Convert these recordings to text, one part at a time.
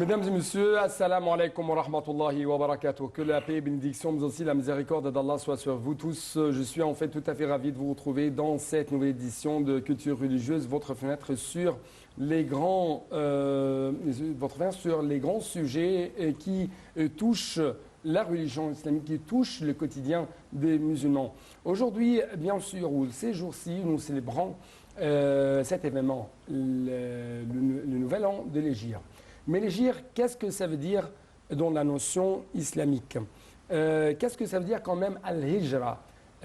Mesdames et messieurs, assalamu alaikum wa rahmatullahi wa barakatuh. Que la paix et bénédiction, mais aussi la miséricorde d'Allah soit sur vous tous. Je suis en fait tout à fait ravi de vous retrouver dans cette nouvelle édition de Culture religieuse, votre fenêtre sur les grands, sur les grands sujets qui touchent la religion islamique, qui touchent le quotidien des musulmans. Aujourd'hui, bien sûr, ou ces jours-ci, nous célébrons cet événement, le nouvel an de l'Hégire. Mais l'Hégire, qu'est-ce que ça veut dire dans la notion islamique? Qu'est-ce que ça veut dire quand même al-hijra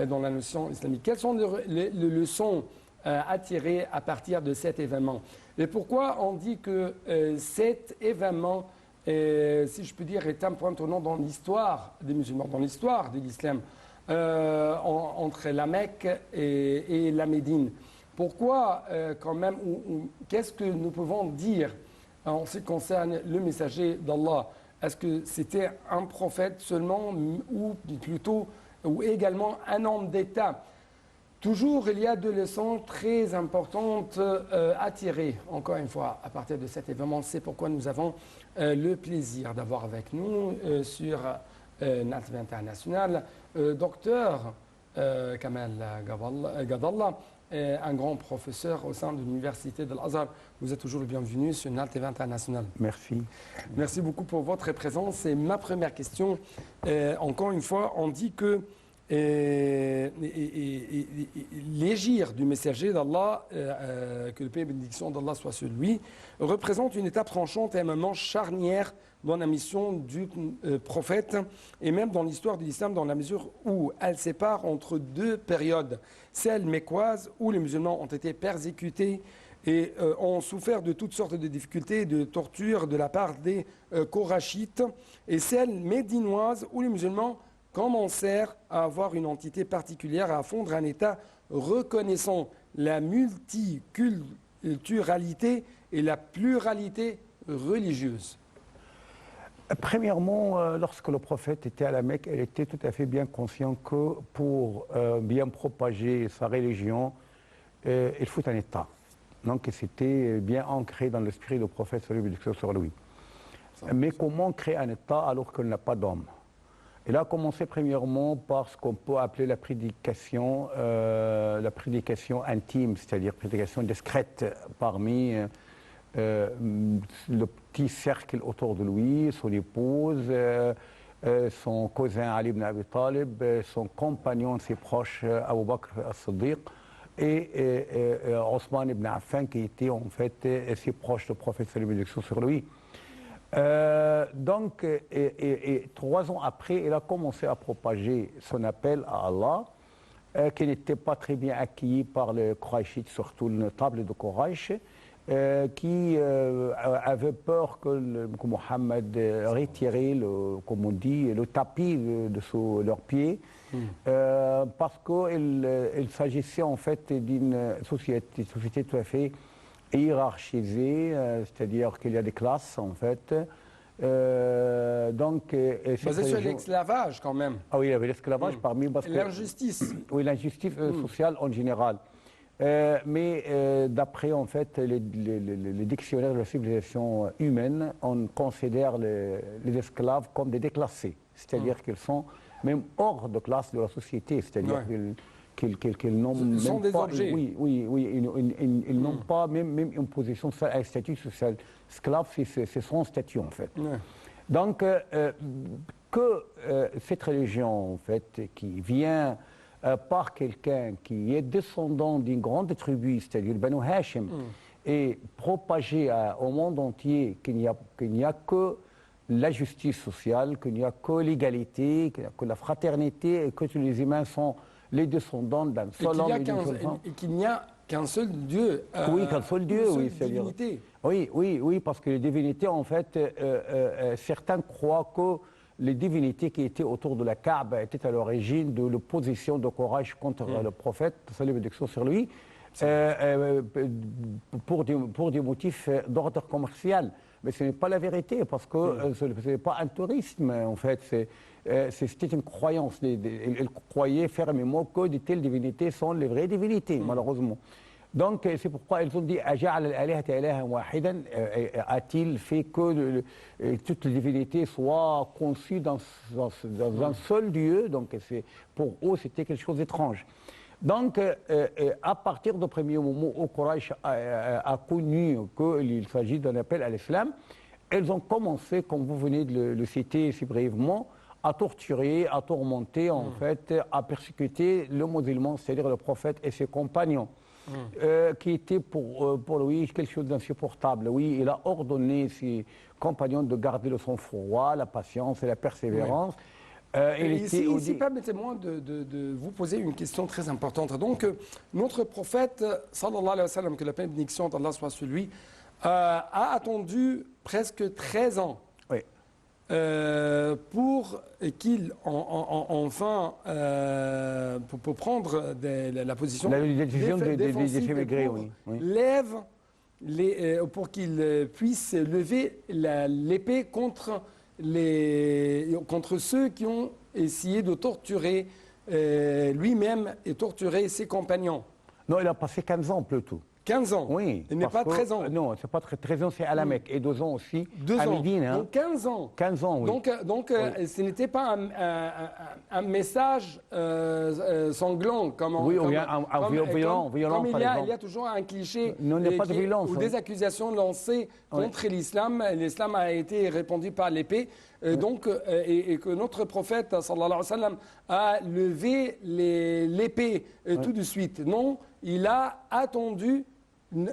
dans la notion islamique? Quelles sont les leçons à tirer à partir de cet événement? Et pourquoi on dit que cet événement, si je peux dire, est un point tournant dans l'histoire des musulmans, dans l'histoire de l'islam, entre la Mecque et la Médine? Pourquoi quand même, qu'est-ce que nous pouvons dire en ce qui concerne le messager d'Allah? Est-ce que c'était un prophète seulement ou plutôt ou également un homme d'État? Toujours, il y a deux leçons très importantes à tirer, encore une fois, à partir de cet événement. C'est pourquoi nous avons le plaisir d'avoir avec nous sur NATV International docteur Kamal Gadallah, un grand professeur au sein de l'université de l'Azhar. Vous êtes toujours le bienvenu sur NATV International. Merci. Merci beaucoup pour votre présence. Et ma première question, encore une fois, on dit que l'hégire du messager d'Allah, que le paix et bénédiction d'Allah soit sur lui, représente une étape tranchante et un moment charnière dans la mission du prophète et même dans l'histoire de l'islam, dans la mesure où elle sépare entre deux périodes, celle mécoise où les musulmans ont été persécutés et ont souffert de toutes sortes de difficultés, de tortures de la part des Korachites, et celle médinoise où les musulmans commencèrent à avoir une entité particulière, à fondre un État reconnaissant la multiculturalité et la pluralité religieuse. Premièrement, lorsque le prophète était à la Mecque, il était tout à fait bien conscient que pour bien propager sa religion, il faut un État. Donc c'était bien ancré dans l'esprit du prophète sur lui. Mais comment créer un État alors qu'il n'a pas d'homme? Il a commencé premièrement par ce qu'on peut appeler la prédication intime, c'est-à-dire prédication discrète parmi le petit cercle autour de lui, son épouse, son cousin Ali ibn Abi Talib, son compagnon, ses proches, Abu Bakr as-Siddiq, et Othman ibn Affan, qui était en fait ses proches, le prophète sur lui. Donc, 3 ans après, il a commencé à propager son appel à Allah, qui n'était pas très bien accueilli par les Qurayshites, surtout le notable de Quraysh, qui avait peur que Mohammed retirait, comme on dit, le tapis de sous leurs pieds, parce qu'il s'agissait en fait d'une société tout à fait hiérarchisée, c'est-à-dire qu'il y a des classes en fait. Basé sur l'esclavage quand même. Ah oui, il y avait l'esclavage parmi... L'injustice. Oui, l'injustice sociale en général. Mais d'après en fait les dictionnaires de la civilisation humaine, on considère les esclaves comme des déclassés, c'est-à-dire qu'ils sont même hors de classe de la société, c'est-à-dire qu'ils n'ont même des pas, objets. ils n'ont pas même une position sociale, un statut social. Esclave, c'est son statut en fait. Donc cette religion en fait qui vient par quelqu'un qui est descendant d'une grande tribu, c'est-à-dire Banu Hashim, et propagé au monde entier qu'il n'y a que la justice sociale, qu'il n'y a que l'égalité, qu'il n'y a que la fraternité, et que tous les humains sont les descendants d'un seul homme et qu'il n'y a qu'un seul Dieu. Oui, qu'un seul Dieu, oui. Divinité. Oui, parce que les divinités, en fait, certains croient que les divinités qui étaient autour de la Kaaba étaient à l'origine de l'opposition de Quraysh contre le prophète, salut et bénédiction sur lui, pour des motifs d'ordre commercial. Mais ce n'est pas la vérité, parce que ce n'est pas un tourisme, en fait. C'était une croyance. Ils croyaient fermement que de telles divinités sont les vraies divinités, malheureusement. Donc, c'est pourquoi ils ont dit Aja'al al-alihata ilahan wahidan, a-t-il fait que toutes les divinités soient conçues dans un seul Dieu? Donc, pour eux, c'était quelque chose d'étrange. Donc, à partir du premier moment où Quraysh a connu qu'il s'agit d'un appel à l'islam, elles ont commencé, comme vous venez de le citer si brièvement, à torturer, à tourmenter, en fait, à persécuter le musulman, c'est-à-dire le prophète et ses compagnons. Qui était pour lui quelque chose d'insupportable. Oui, il a ordonné ses compagnons de garder le sang-froid, la patience et la persévérance. Ici, permettez-moi de vous poser une question très importante. Donc, notre prophète, sallallahu alayhi wa sallam, que la paix et bénédiction d'Allah soit sur lui, a attendu presque 13 ans. Oui. Pour qu'il enfin pour prendre la position la décision défensive d'émigrer, oui. Lève pour qu'il puisse lever l'épée contre ceux qui ont essayé de torturer lui-même et torturer ses compagnons. Non, il a passé 15 ans plutôt. 15 ans. Oui. Il n'est pas 13 ans. Non, c'est pas 13 ans, c'est à la Mecque. Et 2 ans aussi à Médine. Hein. Donc 15 ans. 15 ans, oui. Donc oui. Ce n'était pas un message sanglant comme violent, comme par exemple. Il y a toujours un cliché non, il n'y a pas de violence, ou des accusations lancées contre l'islam. L'islam a été répandu par l'épée. Donc, et que notre prophète sallallahu alayhi wa sallam a levé l'épée tout de suite. Non, il a attendu.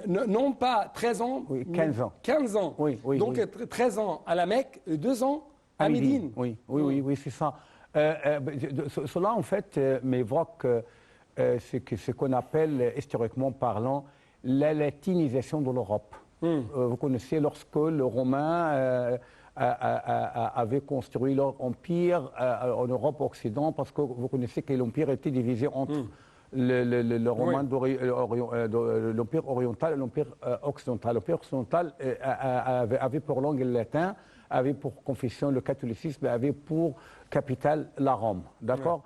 Non pas 13 ans, oui, 15 ans. 15 ans. Oui, donc 13 ans à la Mecque, 2 ans à Médine. Oui, c'est ça. Cela, en fait, m'évoque ce qu'on appelle, historiquement parlant, la latinisation de l'Europe. Vous connaissez, lorsque les Romains avaient construit leur empire en Europe occidentale, parce que vous connaissez que l'empire était divisé entre l'empire oriental et l'empire occidental. L'empire occidental avait pour langue le latin, avait pour confession le catholicisme, avait pour capitale la Rome. D'accord ?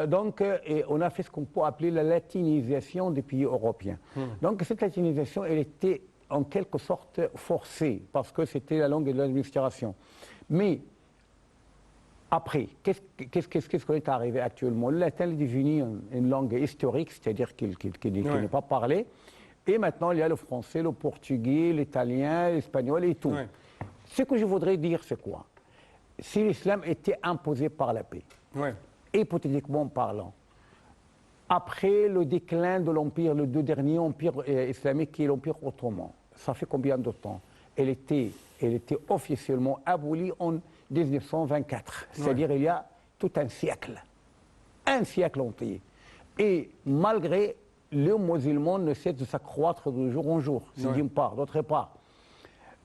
Donc, on a fait ce qu'on peut appeler la latinisation des pays européens. Donc, cette latinisation, elle était en quelque sorte forcée, parce que c'était la langue de l'administration. Mais après, qu'est-ce qu'on est arrivé actuellement? Le latin est devenu une langue historique, c'est-à-dire qu'il n'est pas parlé. Et maintenant, il y a le français, le portugais, l'italien, l'espagnol et tout. Ouais. Ce que je voudrais dire, c'est quoi? Si l'islam était imposé par la paix, hypothétiquement parlant, après le déclin de l'empire, le deux derniers empires islamiques, qui est l'empire ottoman, ça fait combien de temps? Elle était officiellement abolie en 1924, c'est-à-dire il y a tout un siècle entier. Et malgré le musulman ne cesse de s'accroître de jour en jour, d'une part. D'autre part,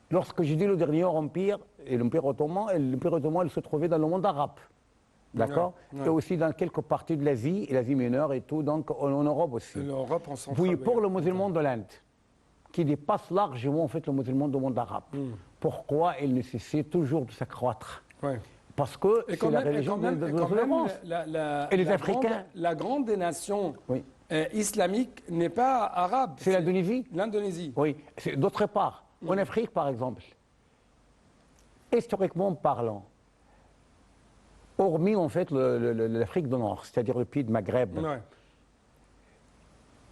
lorsque je dis le dernier empire, et l'empire ottoman il se trouvait dans le monde arabe. D'accord. Et aussi dans quelques parties de l'Asie, et l'Asie mineure et tout, donc en Europe aussi. L'Europe en centre. Oui, pour le musulman de l'Inde, qui dépasse largement en fait le musulman du monde arabe. Pourquoi il ne cessait toujours de s'accroître? Parce que c'est la religion de l'Europe. Et les Africains. La grande des nations islamiques n'est pas arabe. C'est l'Indonésie. L'Indonésie. Oui. D'autre part, en Afrique par exemple, historiquement parlant, hormis en fait l'Afrique du Nord, c'est-à-dire le pays de Maghreb,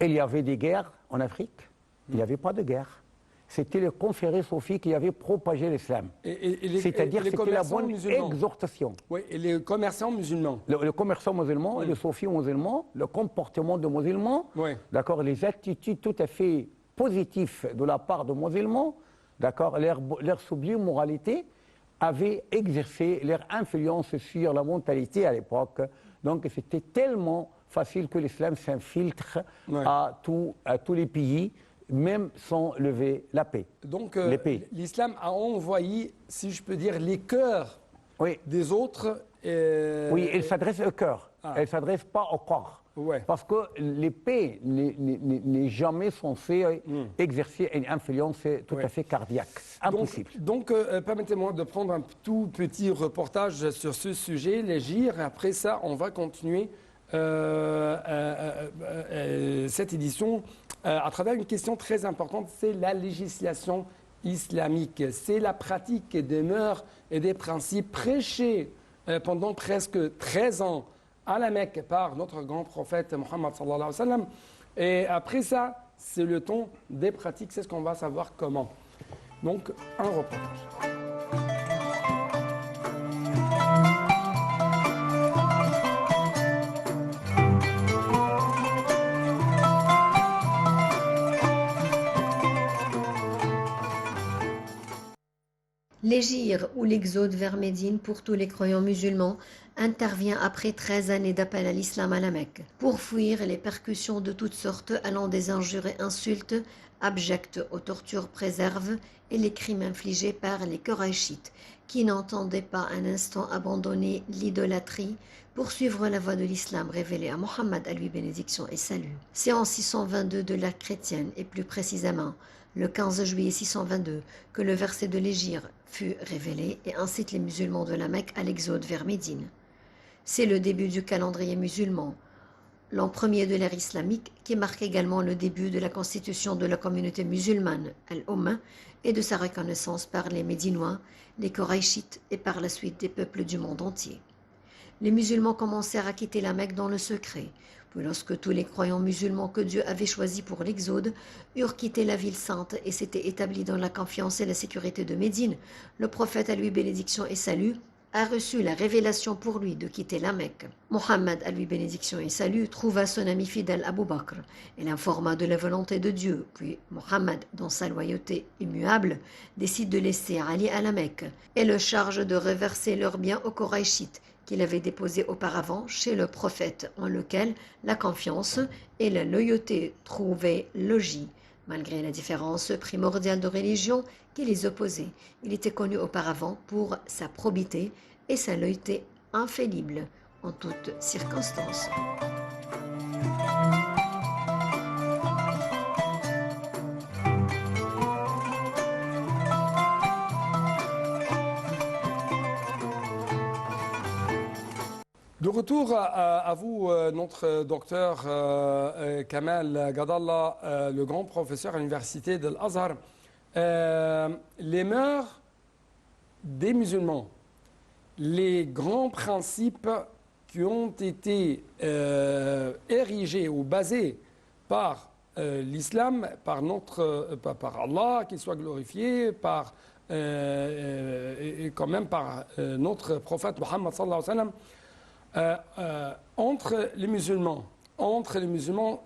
il y avait des guerres en Afrique. Il n'y avait pas de guerre. C'était le conféré Sophie qui avait propagé l'islam. C'est-à-dire que c'était la bonne exhortation. Oui, et les commerçants musulmans. Le commerçant musulman, le Sophie musulman, le comportement de musulmans, d'accord, les attitudes tout à fait positives de la part de musulmans, d'accord, leur sublime moralité avait exercé leur influence sur la mentalité à l'époque. Donc c'était tellement facile que l'islam s'infiltre à tous les pays, même sans lever la paix. Donc l'islam a envoyé, si je peux dire, les cœurs des autres. Oui, elle s'adresse au cœur, elle ne s'adresse pas au corps. Parce que l'épée n'est jamais censée exercer une influence tout à fait cardiaque. Impossible. Donc permettez-moi de prendre un tout petit reportage sur ce sujet, les GIR. Après ça, on va continuer cette édition à travers une question très importante, c'est la législation islamique. C'est la pratique des mœurs et des principes prêchés pendant presque 13 ans à la Mecque par notre grand prophète Mohammed sallallahu alayhi wa sallam. Et après ça, c'est le temps des pratiques, c'est ce qu'on va savoir comment. Donc, un reportage. L'hégire ou l'exode vers Médine pour tous les croyants musulmans intervient après 13 années d'appel à l'islam à la Mecque, pour fuir les percussions de toutes sortes allant des injures et insultes abjectes aux tortures préserves et les crimes infligés par les Koraïchites qui n'entendaient pas un instant abandonner l'idolâtrie pour suivre la voie de l'islam révélée à Mohammed, à lui bénédiction et salut. C'est en 622 de l'ère chrétienne et plus précisément le 15 juillet 622 que le verset de l'hégire fut révélé et incite les musulmans de la Mecque à l'exode vers Médine. C'est le début du calendrier musulman, l'an premier de l'ère islamique, qui marque également le début de la constitution de la communauté musulmane, Al-Ummah, et de sa reconnaissance par les Médinois, les Koraïchites et par la suite des peuples du monde entier. Les musulmans commencèrent à quitter la Mecque dans le secret, puis lorsque tous les croyants musulmans que Dieu avait choisis pour l'exode eurent quitté la ville sainte et s'étaient établis dans la confiance et la sécurité de Médine, le prophète, à lui bénédiction et salut, a reçu la révélation pour lui de quitter la Mecque. Mohammed, à lui bénédiction et salut, trouva son ami fidèle Abu Bakr et l'informa de la volonté de Dieu. Puis Mohammed, dans sa loyauté immuable, décide de laisser Ali à la Mecque et le charge de reverser leurs biens aux Koraïchites qu'il avait déposés auparavant chez le prophète, en lequel la confiance et la loyauté trouvaient logis. Malgré la différence primordiale de religion qui les opposait, il était connu auparavant pour sa probité et sa loyauté infaillible en toutes circonstances. De retour à vous, notre docteur Kamal Gadallah, le grand professeur à l'université de l'Azhar. Les mœurs des musulmans, les grands principes qui ont été érigés ou basés par l'islam, par Allah, qu'il soit glorifié, et quand même par notre prophète Mohammed sallallahu alayhi wa sallam, entre les musulmans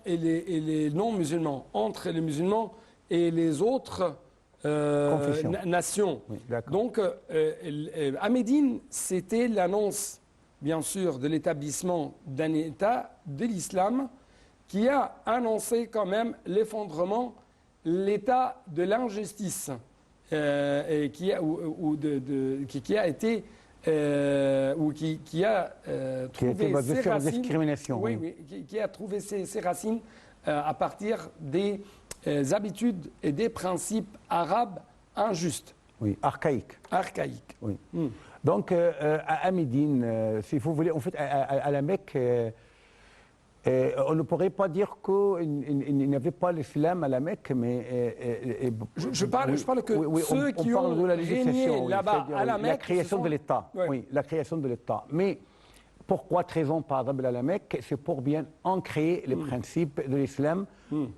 et les non-musulmans, entre les musulmans et les autres nations. Oui, donc, à Médine, c'était l'annonce, bien sûr, de l'établissement d'un État de l'islam qui a annoncé quand même l'effondrement, l'état de l'injustice et qui a été ou qui a trouvé ses racines, discrimination. oui. Qui a trouvé ses racines à partir des habitudes et des principes arabes injustes. Oui, archaïques. Oui. Donc, à Médine, si vous voulez, en fait, à la Mecque, on ne pourrait pas dire qu'il n'y avait pas l'islam à la Mecque, mais... je parle que ceux qui ont régné là-bas à la Mecque... La création de l'État, oui, la création de l'État. Mais pourquoi 13 ans, par exemple, à la Mecque? C'est pour bien ancrer les principes de l'islam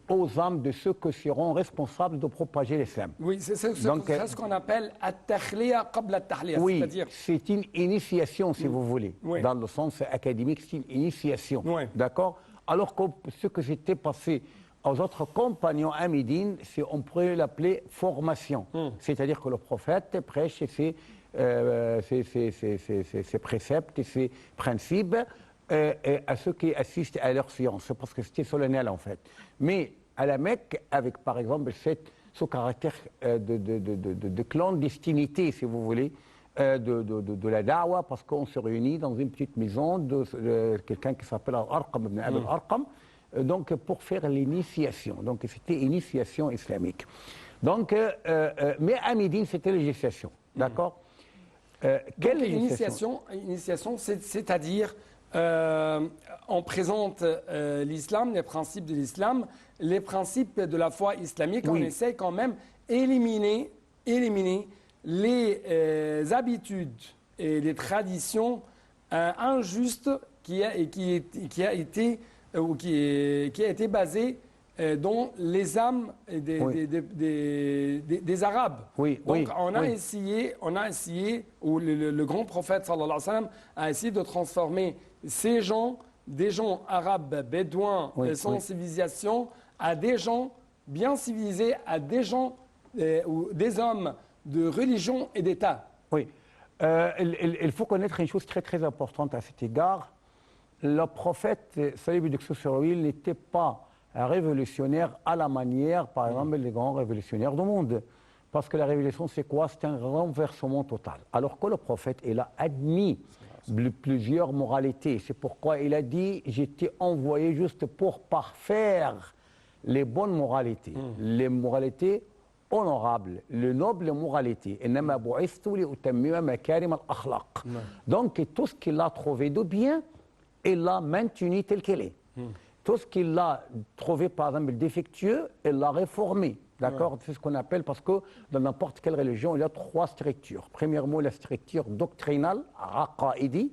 aux âmes de ceux qui seront responsables de propager l'islam. Oui, c'est ce qu'on appelle « at-takhliya qabla at-tahliya », oui, c'est-à-dire... c'est une initiation, si vous voulez. Oui. Dans le sens académique, c'est une initiation. Oui. D'accord? Alors que ce que s'était passé aux autres compagnons à Médine, on pourrait l'appeler formation. C'est-à-dire que le prophète prêche ses préceptes et ses principes à ceux qui assistent à leur science, parce que c'était solennel en fait. Mais à la Mecque, avec par exemple ce caractère de clandestinité, si vous voulez, de la da'wa, parce qu'on se réunit dans une petite maison de quelqu'un qui s'appelle Al-Arqam ibn Abi Al-Arqam, donc pour faire l'initiation. Donc c'était initiation islamique. Donc, mais à Médine, c'était législation. D'accord? Quelle initiation, c'est-à-dire on présente l'islam, les principes de l'islam, les principes de la foi islamique. Oui. On essaie quand même d'éliminer les habitudes et les traditions injustes qui a été basées dans les âmes Oui. des Arabes. Oui, Donc oui, on a oui. essayé, ou le grand prophète sallallahu alayhi wa sallam a essayé de transformer ces gens, des gens arabes bédouins Oui, sans oui. civilisation, à des gens bien civilisés, à des gens ou des hommes de religion et d'État. Oui. Il faut connaître une chose très très importante à cet égard. Le prophète, salut et paix sur lui, n'était pas un révolutionnaire à la manière, par exemple, des grands révolutionnaires du monde. Parce que la révolution, c'est quoi? C'est un renversement total. Alors que le prophète, il a admis plusieurs moralités. C'est pourquoi il a dit, j'étais envoyé juste pour parfaire les bonnes moralités. Les moralités honorables, les nobles moralités. Donc, tout ce qu'il a trouvé de bien, il l'a maintenu tel qu'il est. Tout ce qu'il a trouvé, par exemple, défectueux, il l'a réformé. D'accord? C'est ce qu'on appelle, parce que dans n'importe quelle religion, il y a trois structures. Premièrement, la structure doctrinale, aqaidi,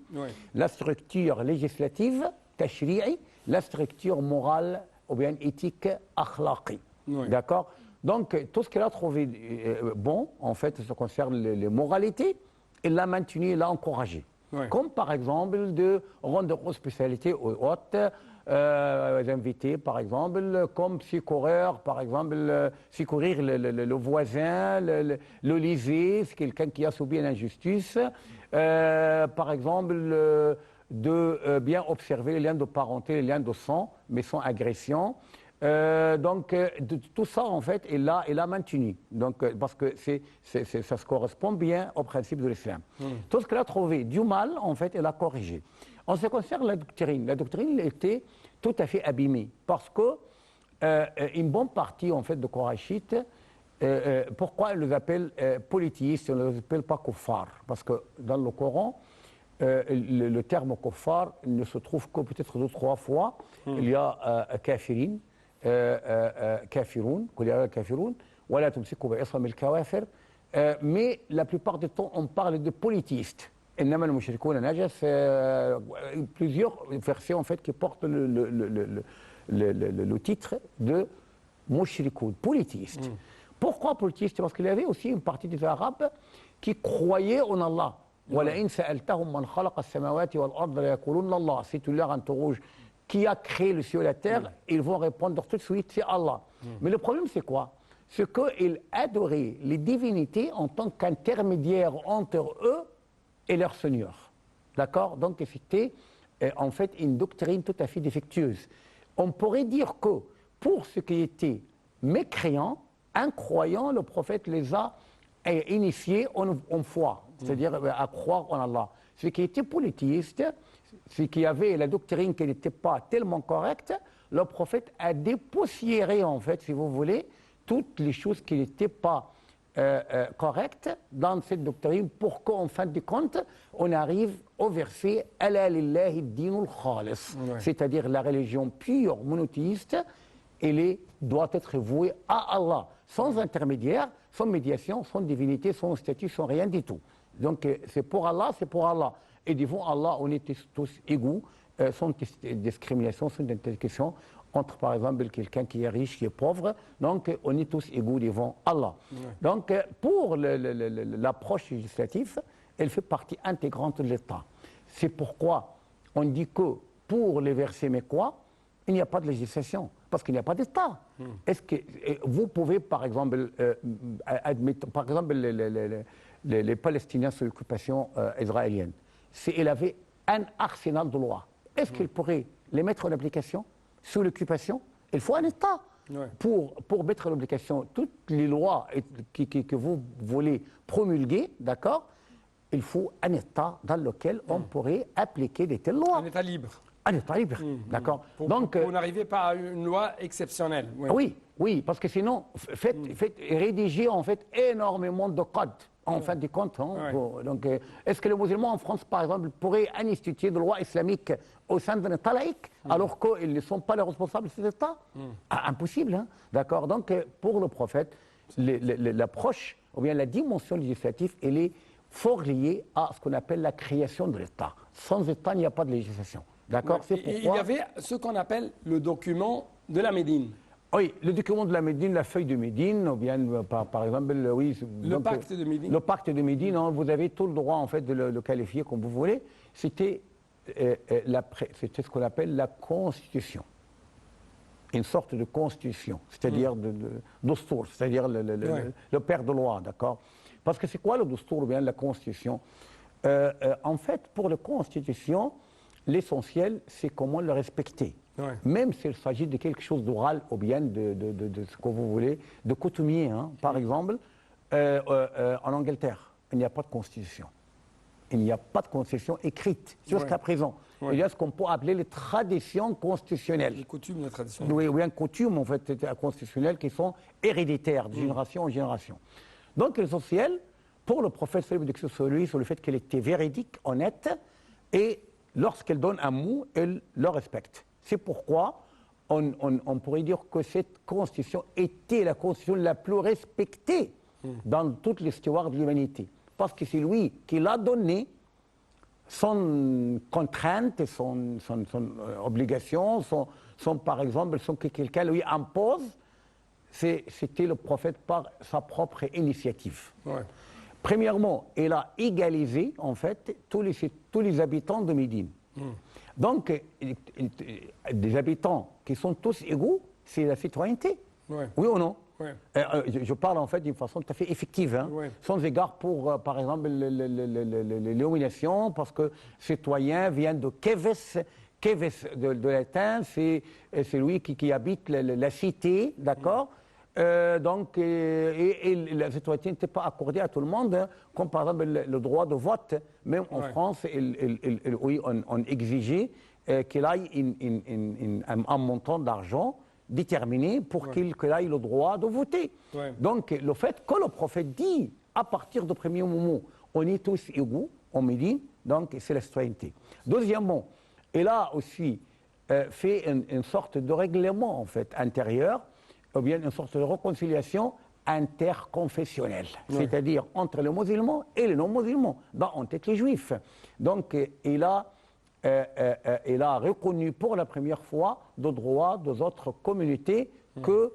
la structure législative, tashri'i, la structure morale ou bien éthique, akhlaqi. D'accord? Donc, tout ce qu'il a trouvé bon, en fait, ce qui concerne les moralités, il l'a maintenu, il l'a encouragé. Comme par exemple de rendre spécialité aux hôtes, invités par exemple, comme secoureur, par exemple, secourir le voisin, le lésé, c'est quelqu'un qui a subi une injustice, par exemple, de bien observer les liens de parenté, les liens de sang, mais sans agression. Donc, tout ça, en fait, il a maintenu. Donc, parce que ça se correspond bien au principe de l'islam. Tout ce qu'il a trouvé du mal, en fait, il a corrigé. En ce qui concerne la doctrine était tout à fait abîmée. Parce que une bonne partie, en fait, de Korachites, pourquoi ils les appellent polythéistes, on ne les appelle pas kuffar? Parce que dans le Coran, le terme kuffar ne se trouve que peut-être 2 ou 3 fois. Il y a kafirin, كافرون قل يا الكافرون ولا تمسكوا بعصم الكوافر mais la plupart du temps on parle de polythéistes إنما المشركون نجس plusieurs versions en fait qui portent le titre de mushrikoun, polythéistes. Pourquoi polythéistes? Parce qu'il y avait aussi une partie des Arabes qui croyaient en Allah. ولئن سألتهم من خلق السماوات والأرض ليقولون الله. Si tu leur interroges qui a créé le ciel et la terre, ils vont répondre tout de suite, c'est Allah. Mais le problème, c'est quoi? C'est qu'ils adoraient les divinités en tant qu'intermédiaires entre eux et leur Seigneur. D'accord? Donc, c'était en fait une doctrine tout à fait défectueuse. On pourrait dire que pour ceux qui étaient mécréants, incroyants, le prophète les a initiés en foi, c'est-à-dire à croire en Allah. Ceux qui étaient polythéistes, ceux qui avaient la doctrine qui n'était pas tellement correcte, le prophète a dépoussiéré, en fait, si vous voulez, toutes les choses qui n'étaient pas correctes dans cette doctrine pour qu'en fin de compte, on arrive au verset « Ala lillahi dinul khalis », c'est-à-dire la religion pure, monothéiste, elle doit être vouée à Allah, sans intermédiaire, sans médiation, sans divinité, sans statut, sans rien du tout. Donc c'est pour Allah, c'est pour Allah. Et devant Allah, on est tous égaux, sans discrimination, sans interdiction entre, par exemple, quelqu'un qui est riche, qui est pauvre. Donc, on est tous égaux devant Allah. Donc, pour l'approche législative, elle fait partie intégrante de l'État. C'est pourquoi on dit que pour les versets mécois, il n'y a pas de législation, parce qu'il n'y a pas d'État. Est-ce que vous pouvez, par exemple, admettre, par exemple, les Palestiniens sous l'occupation israélienne, s'il avait un arsenal de lois, est-ce qu'il pourrait les mettre en application sous l'occupation? Il faut un État pour mettre en application toutes les lois que vous voulez promulguer, d'accord? Il faut un État dans lequel on pourrait appliquer de telles lois. Un État libre. Un État libre, d'accord. Donc, vous n'arrivez pas à une loi exceptionnelle. Oui, oui, parce que sinon, rédiger en fait énormément de codes. en fin de compte. Hein, Ouais. donc, est-ce que les musulmans en France, par exemple, pourraient instituer de loi islamique au sein d'un État laïque, alors qu'ils ne sont pas les responsables de cet État? Impossible, hein, d'accord. Donc, pour le prophète, l'approche, ou bien la dimension législative, elle est fort liée à ce qu'on appelle la création de l'État. Sans État, il n'y a pas de législation, d'accord. Ouais. C'est Et il pourquoi... y avait ce qu'on appelle le document de la Médine. Oui, le document de la Médine, la feuille de Médine, ou bien par exemple, oui, Le pacte de Médine. Le pacte de Médine, hein, vous avez tout le droit en fait de le qualifier comme vous voulez. C'était ce qu'on appelle la Constitution, une sorte de constitution, c'est-à-dire d'Ostour, c'est-à-dire le père de loi, d'accord. Parce que c'est quoi le Dostour ou bien la Constitution? En fait, pour la Constitution, l'essentiel, c'est comment le respecter. Ouais. Même s'il s'agit de quelque chose d'oral ou bien de ce que vous voulez, de coutumier. Hein. Par exemple, en Angleterre, il n'y a pas de constitution. Il n'y a pas de constitution écrite jusqu'à présent. Ouais. Il y a ce qu'on peut appeler les traditions constitutionnelles. Les coutumes, les traditions. Oui, ou bien coutumes en fait, constitutionnelles qui sont héréditaires de génération en génération. Donc l'essentiel, pour le prophète sur le fait qu'elle était véridique, honnête, et lorsqu'elle donne un mot, elle le respecte. C'est pourquoi on pourrait dire que cette constitution était la constitution la plus respectée dans toute l'histoire de l'humanité. Parce que c'est lui qui l'a donnée, sans contrainte, et son obligation, par exemple, sans que quelqu'un lui impose. C'était le prophète par sa propre initiative. Ouais. Premièrement, il a égalisé, en fait, tous les habitants de Médine. Donc, des habitants qui sont tous égaux, c'est la citoyenneté. Ouais. Oui ou non? Ouais. Je parle en fait d'une façon tout à fait effective, hein, Ouais. sans égard pour, par exemple, l'illumination, parce que citoyen vient de Keves. Keves de latin, c'est lui qui habite la cité, d'accord. Donc, et la citoyenneté n'était pas accordée à tout le monde, hein, comme par exemple le droit de vote. Même en France, oui, on exigeait qu'il aille un montant d'argent déterminé pour qu'il ait le droit de voter. Ouais. Donc, le fait que le prophète dit, à partir du premier moment, on est tous égaux, on me dit, donc c'est la citoyenneté. Deuxièmement, il a aussi fait une sorte de règlement en fait, intérieur, ou bien une sorte de réconciliation interconfessionnelle, c'est-à-dire entre les musulmans et les non-musulmans, en tête les juifs. Donc, il a reconnu pour la première fois le droit des autres communautés que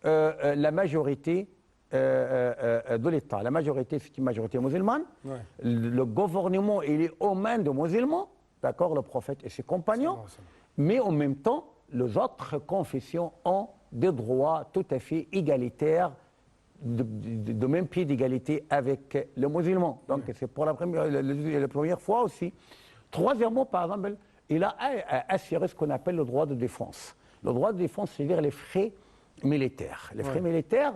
la majorité de l'État. La majorité, c'est une majorité musulmane. Ouais. Le gouvernement, il est aux mains des musulmans, d'accord, le prophète et ses compagnons, mais en même temps, les autres confessions ont des droits tout à fait égalitaires, de même pied d'égalité avec les musulmans. Donc c'est pour la première fois aussi. Troisièmement, par exemple, il a assuré ce qu'on appelle le droit de défense. Le droit de défense, c'est-à-dire les frais militaires. Les frais militaires,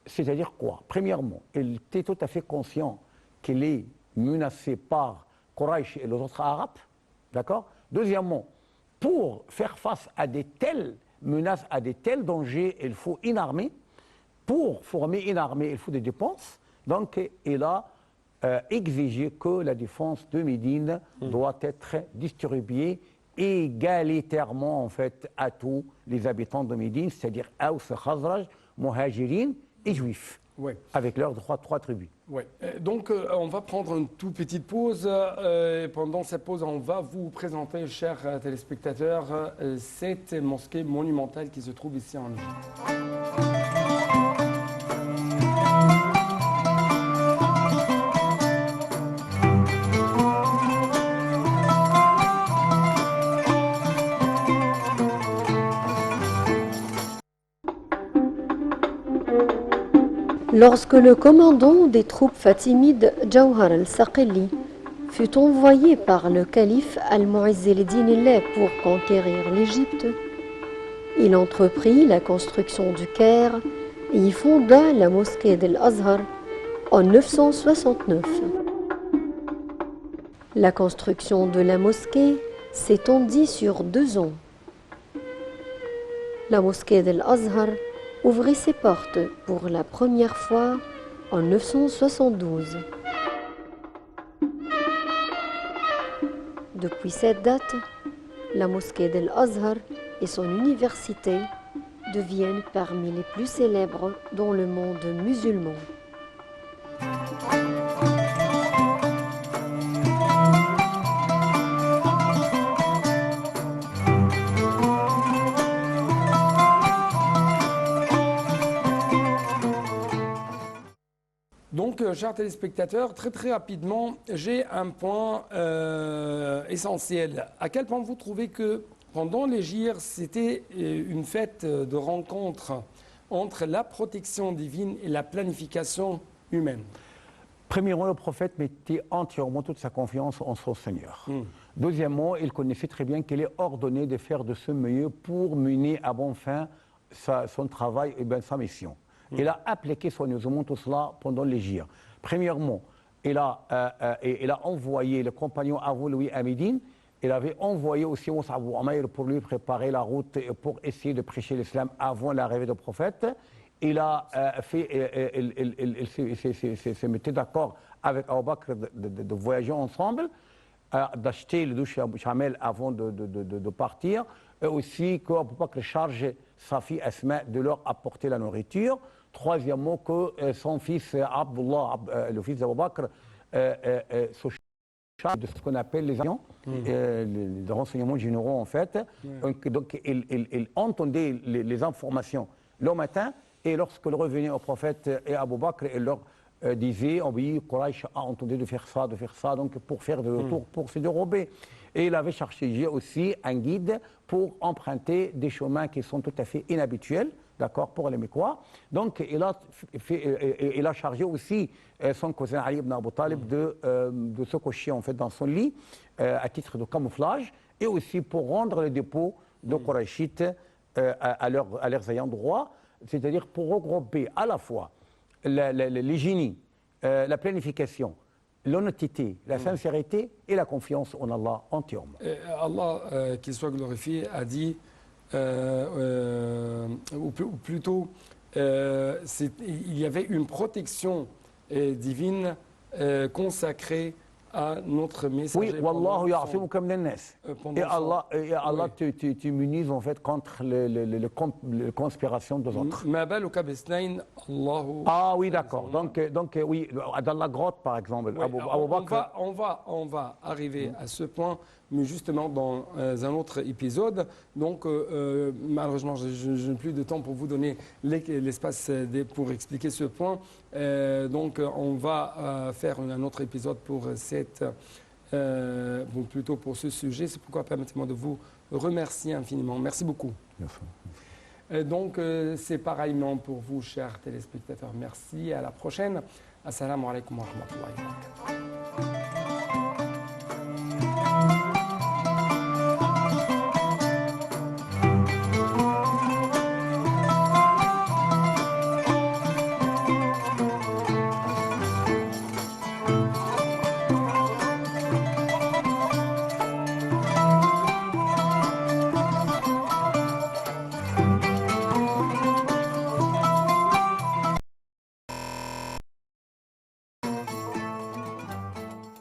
c'est-à-dire quoi? Premièrement, il était tout à fait conscient qu'il est menacé par Quraysh et les autres Arabes. D'accord? Deuxièmement, pour faire face à de telles menaces, à de tels dangers, il faut une armée. Pour former une armée, il faut des dépenses. Donc, il a exigé que la défense de Médine doit être distribuée égalitairement en fait, à tous les habitants de Médine, c'est-à-dire Aws, Khazraj, Muhajirin et Juifs, avec leurs trois tribus. Ouais. Donc, on va prendre une toute petite pause. Pendant cette pause, on va vous présenter, chers téléspectateurs, cette mosquée monumentale qui se trouve ici en Égypte. Lorsque le commandant des troupes fatimides, Jawhar al-Saqili, fut envoyé par le calife Al-Mu'izz al-Din pour conquérir l'Égypte, il entreprit la construction du Caire et y fonda la mosquée d'Al-Azhar en 969. La construction de la mosquée s'étendit sur 2 ans. La mosquée d'Al-Azhar ouvrit ses portes pour la première fois en 972. Depuis cette date, la mosquée d'Al-Azhar et son université deviennent parmi les plus célèbres dans le monde musulman. Donc, chers téléspectateurs, très rapidement, j'ai un point essentiel. À quel point vous trouvez que pendant l'Hégire, c'était une fête de rencontre entre la protection divine et la planification humaine? Premièrement, le prophète mettait entièrement toute sa confiance en son Seigneur. Deuxièmement, il connaissait très bien qu'il est ordonné de faire de ce mieux pour mener à bon fin son travail et bien sa mission. Il a appliqué soigneusement tout cela pendant l'Hégire. Premièrement, il a envoyé le compagnon avant lui à Médine. Il avait envoyé aussi Mus'ab ibn Umayr pour lui préparer la route et pour essayer de prêcher l'islam avant l'arrivée du prophète. Il s'est mis d'accord avec Abu Bakr de voyager ensemble, d'acheter le douche Chamel avant de partir, et aussi qu'Abu Bakr charge sa fille Asma de leur apporter la nourriture. Troisièmement, que son fils Abdullah, le fils d'Abu Bakr, se charge de ce qu'on appelle les renseignements généraux en fait. Donc il entendait les informations le matin, et lorsqu'il revenait au prophète et à Abu Bakr, il leur disait, oui, Quraysh a entendu de faire ça, donc pour faire de retour, pour se dérober. Et il avait cherché aussi un guide pour emprunter des chemins qui sont tout à fait inhabituels, d'accord, pour les Mécois. Donc il a chargé aussi son cousin Ali ibn Abi Talib de se coucher en fait dans son lit à titre de camouflage, et aussi pour rendre le dépôt de Qurayshites à leurs ayants droit, c'est-à-dire pour regrouper à la fois les génies, la planification, l'honnêteté, la sincérité et la confiance en Allah entièrement. Allah, qu'il soit glorifié, a dit, ou plutôt, il y avait une protection divine consacrée à notre messager. Oui, Wallahu ya'asimuka min an-nas. Et Allah te munise en fait contre les conspirations des autres. Ah oui, d'accord. Donc oui, dans la grotte par exemple. Oui, on va arriver à ce point, mais justement dans un autre épisode. Donc malheureusement, je n'ai plus de temps pour vous donner l'espace pour expliquer ce point. Donc on va faire un autre épisode pour plutôt pour ce sujet. C'est pourquoi permettez-moi de vous remercier infiniment. Merci beaucoup. Merci. Donc c'est pareillement pour vous, chers téléspectateurs. Merci, à la prochaine. Assalamu alaikum wa rahmatullahi wa barakatuh.